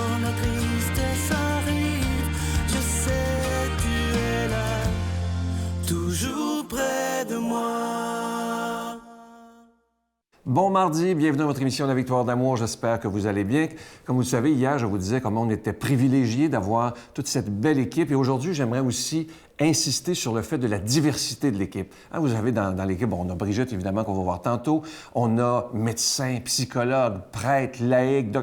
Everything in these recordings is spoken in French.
quand la tristesse arrive, je sais tu es là, toujours près de moi. Bon mardi, bienvenue à votre émission La Victoire d'amour. J'espère que vous allez bien. Comme vous le savez, hier, je vous disais comment on était privilégiés d'avoir toute cette belle équipe. Et aujourd'hui, j'aimerais aussi insister sur le fait de la diversité de l'équipe. Hein, vous avez dans l'équipe, on a Brigitte, évidemment, qu'on va voir tantôt. On a médecins, psychologues, prêtres, laïcs,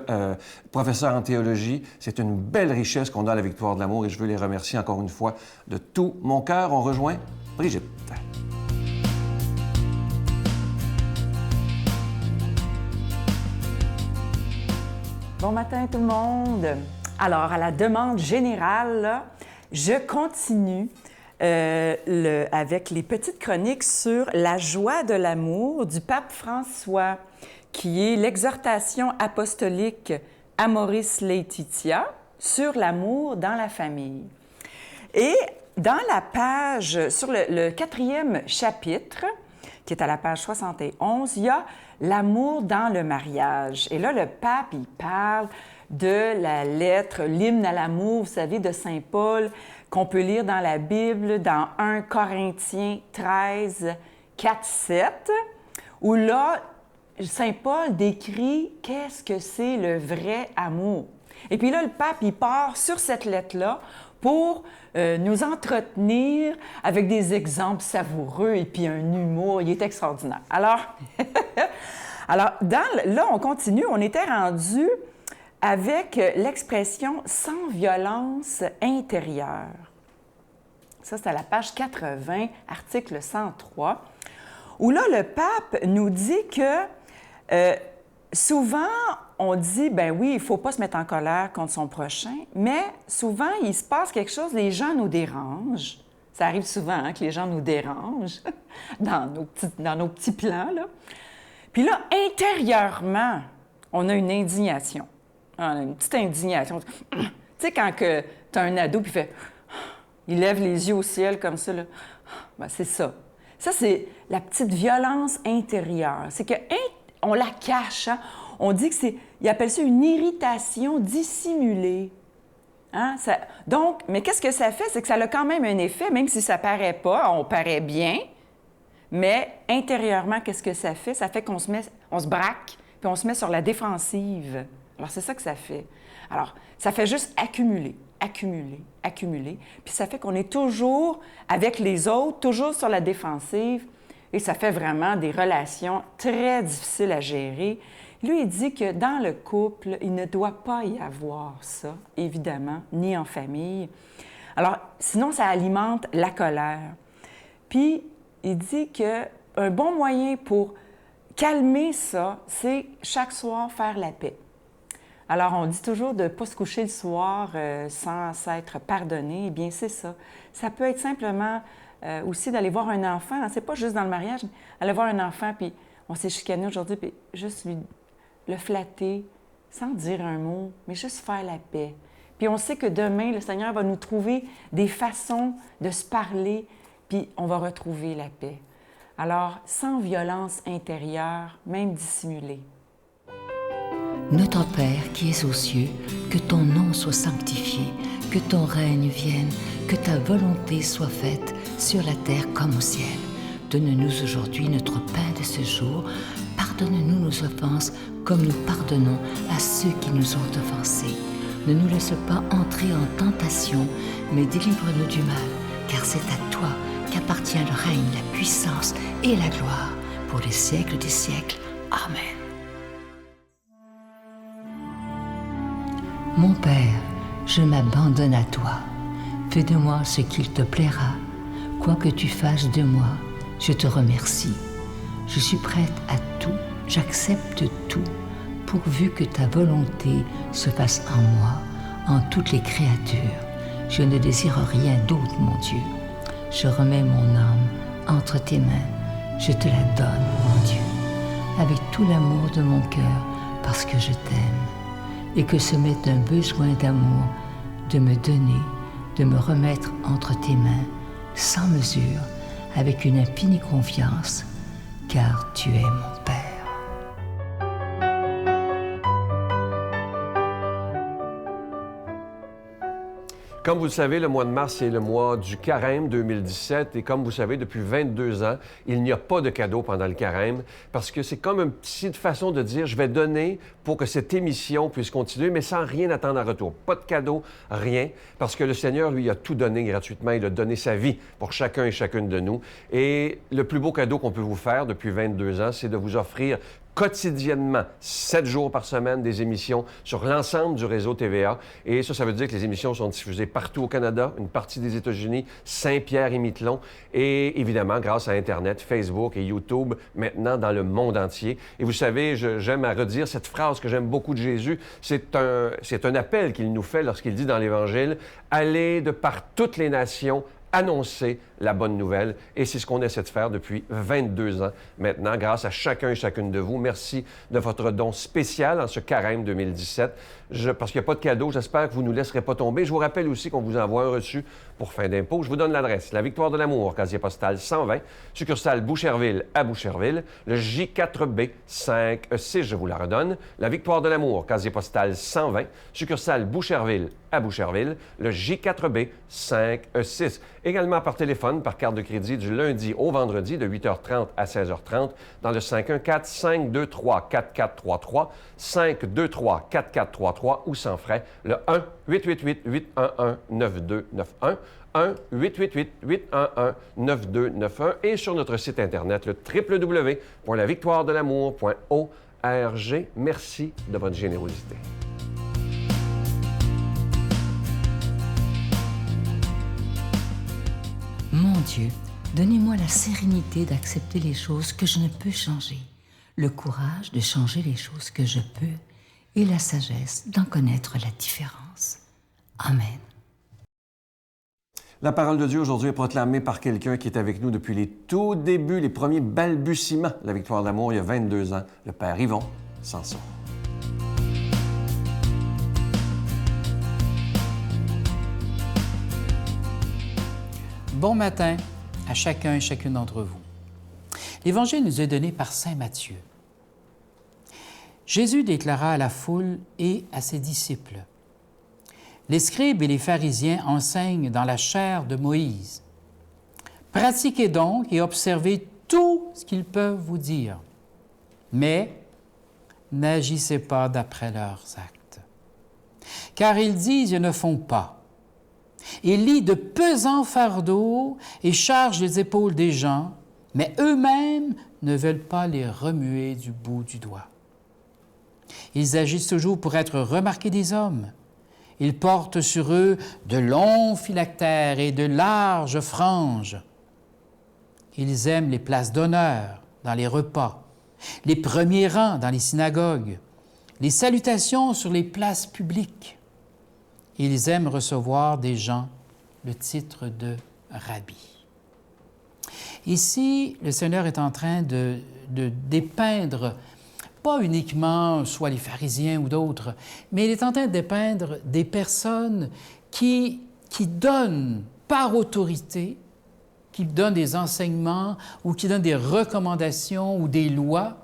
professeurs en théologie. C'est une belle richesse qu'on a à La Victoire de l'amour et je veux les remercier encore une fois de tout mon cœur. On rejoint Brigitte. Bon matin tout le monde. Alors, à la demande générale, là, je continue avec les petites chroniques sur la joie de l'amour du pape François, qui est l'exhortation apostolique Amoris Laetitia sur l'amour dans la famille. Et dans la page, sur le 4e chapitre, qui est à la page 71, il y a l'amour dans le mariage. Et là, le pape, il parle de la lettre, l'hymne à l'amour, vous savez, de Saint Paul, qu'on peut lire dans la Bible, dans 1 Corinthiens 13, 4, 7, où là, Saint Paul décrit qu'est-ce que c'est le vrai amour. Et puis là, le pape, il part sur cette lettre-là pour nous entretenir avec des exemples savoureux et puis un humour. Il est extraordinaire. Alors, là, on continue. On était rendu avec l'expression « sans violence intérieure ». Ça, c'est à la page 80, article 103, où là, le pape nous dit que souvent, on dit, ben oui, il ne faut pas se mettre en colère contre son prochain, mais souvent, il se passe quelque chose, les gens nous dérangent. Ça arrive souvent hein, que les gens nous dérangent dans nos petits plans, là. Puis là, intérieurement, on a une indignation. On a une petite indignation. Tu sais, quand tu as un ado, puis il lève les yeux au ciel comme ça, là. Ben, c'est ça. Ça, c'est la petite violence intérieure. C'est qu'on la cache, hein? On dit que il appelle ça une irritation dissimulée. Hein? Donc, mais qu'est-ce que ça fait? C'est que ça a quand même un effet, même si ça ne paraît pas, on paraît bien, mais intérieurement, qu'est-ce que ça fait? Ça fait qu'on se braque, puis on se met sur la défensive. Alors, c'est ça que ça fait. Alors, ça fait juste accumuler, puis ça fait qu'on est toujours avec les autres, toujours sur la défensive, et ça fait vraiment des relations très difficiles à gérer. Lui, il dit que dans le couple, il ne doit pas y avoir ça, évidemment, ni en famille. Alors, sinon, ça alimente la colère. Puis, il dit qu'un bon moyen pour calmer ça, c'est chaque soir faire la paix. Alors, on dit toujours de ne pas se coucher le soir sans s'être pardonné. Eh bien, c'est ça. Ça peut être simplement aussi d'aller voir un enfant. C'est pas juste dans le mariage, mais aller voir un enfant, puis on s'est chicané aujourd'hui, puis juste le flatter, sans dire un mot, mais juste faire la paix. Puis on sait que demain, le Seigneur va nous trouver des façons de se parler, puis on va retrouver la paix. Alors, sans violence intérieure, même dissimulée. Notre Père qui es aux cieux, que ton nom soit sanctifié, que ton règne vienne, que ta volonté soit faite sur la terre comme au ciel. Donne-nous aujourd'hui notre pain de ce jour. Pardonne-nous nos offenses comme nous pardonnons à ceux qui nous ont offensés. Ne nous laisse pas entrer en tentation, mais délivre-nous du mal, car c'est à toi qu'appartient le règne, la puissance et la gloire pour les siècles des siècles. Amen. Mon Père, je m'abandonne à toi. Fais de moi ce qu'il te plaira. Quoi que tu fasses de moi, je te remercie. Je suis prête à tout, j'accepte tout, pourvu que ta volonté se fasse en moi, en toutes les créatures. Je ne désire rien d'autre, mon Dieu. Je remets mon âme entre tes mains. Je te la donne, mon Dieu, avec tout l'amour de mon cœur, parce que je t'aime. Et que ce m'est un besoin d'amour, de me donner, de me remettre entre tes mains, sans mesure, avec une infinie confiance, car tu es mon Père. Comme vous le savez, le mois de mars, c'est le mois du carême 2017. Et comme vous savez, depuis 22 ans, il n'y a pas de cadeau pendant le carême parce que c'est comme une petite façon de dire, je vais donner pour que cette émission puisse continuer, mais sans rien attendre en retour. Pas de cadeau, rien, parce que le Seigneur, lui, a tout donné gratuitement. Il a donné sa vie pour chacun et chacune de nous. Et le plus beau cadeau qu'on peut vous faire depuis 22 ans, c'est de vous offrir quotidiennement, 7 jours par semaine, des émissions sur l'ensemble du réseau TVA. Et ça veut dire que les émissions sont diffusées partout au Canada, une partie des États-Unis, Saint-Pierre et Miquelon, et évidemment, grâce à Internet, Facebook et YouTube, maintenant dans le monde entier. Et vous savez, j'aime à redire cette phrase que j'aime beaucoup de Jésus. C'est un appel qu'il nous fait lorsqu'il dit dans l'Évangile, « Allez de par toutes les nations, annoncer la bonne nouvelle. » Et c'est ce qu'on essaie de faire depuis 22 ans maintenant, grâce à chacun et chacune de vous. Merci de votre don spécial en ce carême 2017. Parce qu'il n'y a pas de cadeau, j'espère que vous ne nous laisserez pas tomber. Je vous rappelle aussi qu'on vous envoie un reçu pour fin d'impôt. Je vous donne l'adresse. La Victoire de l'Amour, casier postal 120, succursale Boucherville à Boucherville, le J4B 5E6, je vous la redonne. La Victoire de l'Amour, casier postal 120, succursale Boucherville à Boucherville, le J4B 5E6. Également par téléphone, par carte de crédit du lundi au vendredi de 8h30 à 16h30 dans le 514-523-4433, 523-4433 ou sans frais, le 1-888-811-9291, 1-888-811-9291 et sur notre site Internet, le www.lavictoiredelamour.org. Merci de votre générosité. Mon Dieu, donnez-moi la sérénité d'accepter les choses que je ne peux changer, le courage de changer les choses que je peux et la sagesse d'en connaître la différence. Amen. La parole de Dieu aujourd'hui est proclamée par quelqu'un qui est avec nous depuis les tout débuts, les premiers balbutiements de la Victoire de l'Amour il y a 22 ans, le Père Yvon Sanson. Bon matin à chacun et chacune d'entre vous. L'Évangile nous est donné par saint Matthieu. Jésus déclara à la foule et à ses disciples, « Les scribes et les pharisiens enseignent dans la chair de Moïse. Pratiquez donc et observez tout ce qu'ils peuvent vous dire, mais n'agissez pas d'après leurs actes. Car ils disent et ne font pas. Ils lient de pesants fardeaux et chargent les épaules des gens, mais eux-mêmes ne veulent pas les remuer du bout du doigt. Ils agissent toujours pour être remarqués des hommes. Ils portent sur eux de longs phylactères et de larges franges. Ils aiment les places d'honneur dans les repas, les premiers rangs dans les synagogues, les salutations sur les places publiques. Ils aiment recevoir des gens le titre de rabbi. » Ici, le Seigneur est en train de dépeindre, pas uniquement soit les pharisiens ou d'autres, mais il est en train de dépeindre des personnes qui donnent par autorité, qui donnent des enseignements ou qui donnent des recommandations ou des lois,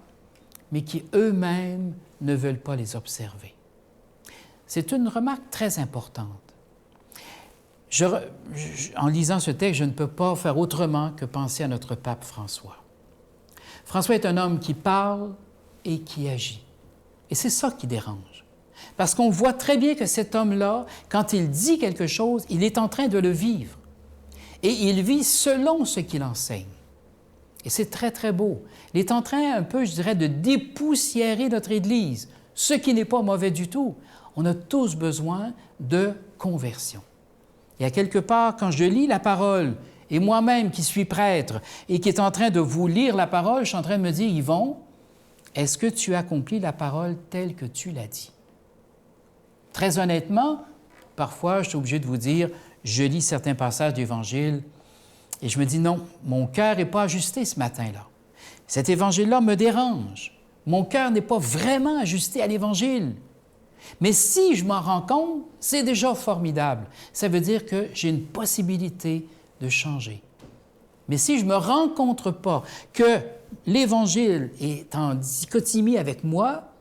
mais qui eux-mêmes ne veulent pas les observer. C'est une remarque très importante. En lisant ce texte, je ne peux pas faire autrement que penser à notre pape François. François est un homme qui parle et qui agit. Et c'est ça qui dérange. Parce qu'on voit très bien que cet homme-là, quand il dit quelque chose, il est en train de le vivre. Et il vit selon ce qu'il enseigne. Et c'est très, très beau. Il est en train un peu, je dirais, de dépoussiérer notre Église, ce qui n'est pas mauvais du tout. On a tous besoin de conversion. Et à quelque part, quand je lis la parole, et moi-même qui suis prêtre et qui est en train de vous lire la parole, je suis en train de me dire, Yvon, est-ce que tu accomplis la parole telle que tu l'as dit? Très honnêtement, parfois, je suis obligé de vous dire, je lis certains passages d'Évangile et je me dis, non, mon cœur n'est pas ajusté ce matin-là. Cet Évangile-là me dérange. Mon cœur n'est pas vraiment ajusté à l'Évangile. Mais si je m'en rends compte, c'est déjà formidable. Ça veut dire que j'ai une possibilité de changer. Mais si je ne me rencontre pas que l'Évangile est en dichotomie avec moi,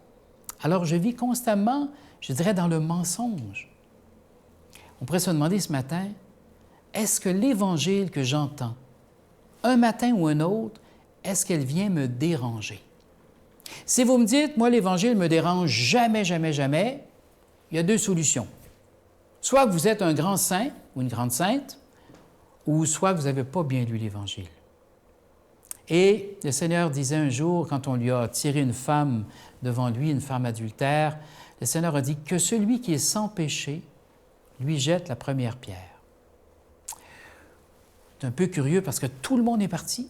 alors je vis constamment, je dirais, dans le mensonge. On pourrait se demander ce matin, est-ce que l'Évangile que j'entends, un matin ou un autre, est-ce qu'elle vient me déranger? Si vous me dites, moi, l'Évangile me dérange jamais, jamais, jamais, il y a deux solutions. Soit que vous êtes un grand saint ou une grande sainte, ou soit que vous n'avez pas bien lu l'Évangile. Et le Seigneur disait un jour, quand on lui a tiré une femme devant lui, une femme adultère, le Seigneur a dit que celui qui est sans péché lui jette la première pierre. C'est un peu curieux parce que tout le monde est parti.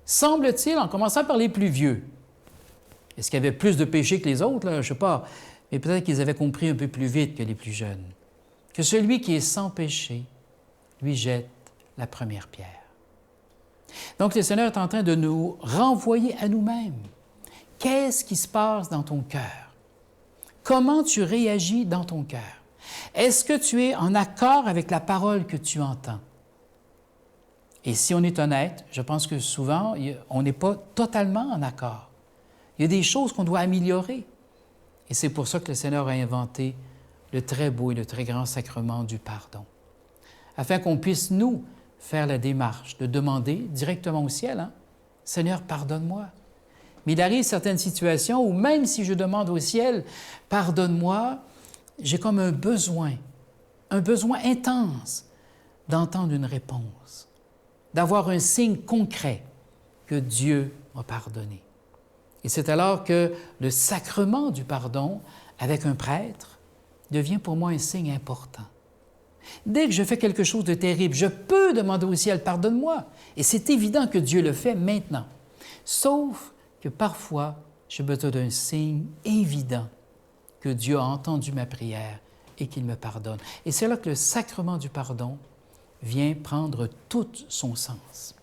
Semble-t-il, en commençant par les plus vieux. Est-ce qu'il y avait plus de péché que les autres? Là? Je ne sais pas. Mais peut-être qu'ils avaient compris un peu plus vite que les plus jeunes. Que celui qui est sans péché lui jette la première pierre. Donc, le Seigneur est en train de nous renvoyer à nous-mêmes. Qu'est-ce qui se passe dans ton cœur? Comment tu réagis dans ton cœur? Est-ce que tu es en accord avec la parole que tu entends? Et si on est honnête, je pense que souvent, on n'est pas totalement en accord. Il y a des choses qu'on doit améliorer. Et c'est pour ça que le Seigneur a inventé le très beau et le très grand sacrement du pardon, afin qu'on puisse, nous, faire la démarche de demander directement au ciel, hein? « Seigneur, pardonne-moi. » Mais il arrive certaines situations où même si je demande au ciel « Pardonne-moi », j'ai comme un besoin intense d'entendre une réponse, d'avoir un signe concret que Dieu m'a pardonné. Et c'est alors que le sacrement du pardon, avec un prêtre, devient pour moi un signe important. Dès que je fais quelque chose de terrible, je peux demander au ciel « Pardonne-moi ». Et c'est évident que Dieu le fait maintenant. Sauf que parfois, j'ai besoin d'un signe évident que Dieu a entendu ma prière et qu'il me pardonne. Et c'est là que le sacrement du pardon vient prendre tout son sens.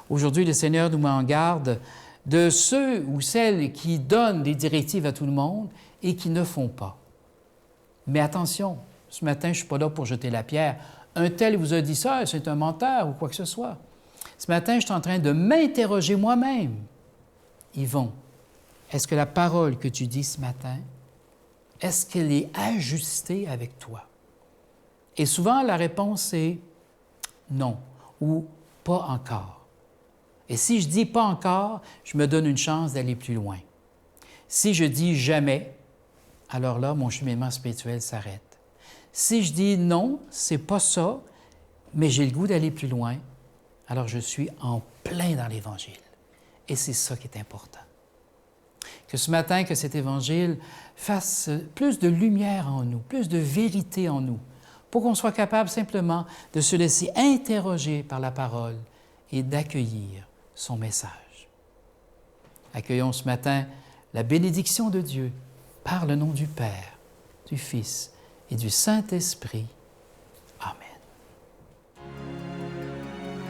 Aujourd'hui, le Seigneur nous met en garde de ceux ou celles qui donnent des directives à tout le monde et qui ne font pas. Mais attention, ce matin, je ne suis pas là pour jeter la pierre. Un tel vous a dit ça, c'est un menteur ou quoi que ce soit. Ce matin, je suis en train de m'interroger moi-même. Yvon, est-ce que la parole que tu dis ce matin, est-ce qu'elle est ajustée avec toi? Et souvent, la réponse est non ou pas encore. Et si je dis pas encore, je me donne une chance d'aller plus loin. Si je dis jamais, alors là, mon cheminement spirituel s'arrête. Si je dis non, c'est pas ça, mais j'ai le goût d'aller plus loin, alors je suis en plein dans l'Évangile. Et c'est ça qui est important. Que ce matin, que cet Évangile fasse plus de lumière en nous, plus de vérité en nous, pour qu'on soit capable simplement de se laisser interroger par la parole et d'accueillir son message. Accueillons ce matin la bénédiction de Dieu par le nom du Père, du Fils et du Saint-Esprit. Amen.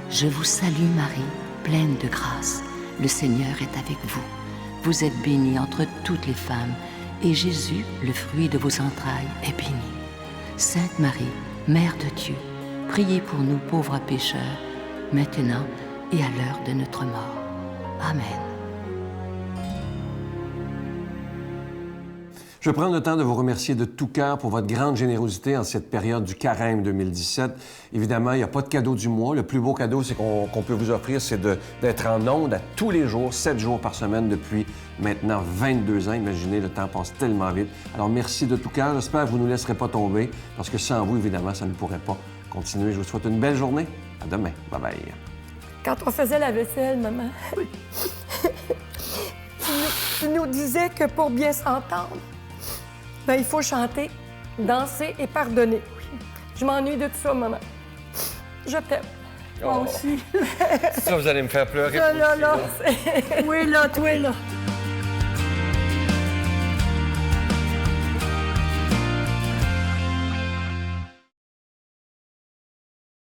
Je vous salue Marie, pleine de grâce. Le Seigneur est avec vous. Vous êtes bénie entre toutes les femmes, et Jésus, le fruit de vos entrailles, est béni. Sainte Marie, Mère de Dieu, priez pour nous pauvres pécheurs, maintenant et à l'heure de notre mort. Amen. Je prends le temps de vous remercier de tout cœur pour votre grande générosité en cette période du Carême 2017. Évidemment, il n'y a pas de cadeau du mois. Le plus beau cadeau qu'on peut vous offrir, c'est d'être en ondes à tous les jours, 7 jours par semaine depuis maintenant 22 ans. Imaginez, le temps passe tellement vite. Alors, merci de tout cœur. J'espère que vous ne nous laisserez pas tomber, parce que sans vous, évidemment, ça ne pourrait pas continuer. Je vous souhaite une belle journée. À demain. Bye-bye. Quand on faisait la vaisselle, maman, tu nous disais que pour bien s'entendre, il faut chanter, danser et pardonner. Je m'ennuie de tout ça, maman. Je t'aime. Moi aussi. Ça, vous allez me faire pleurer. Là. Oui, là, toi, là.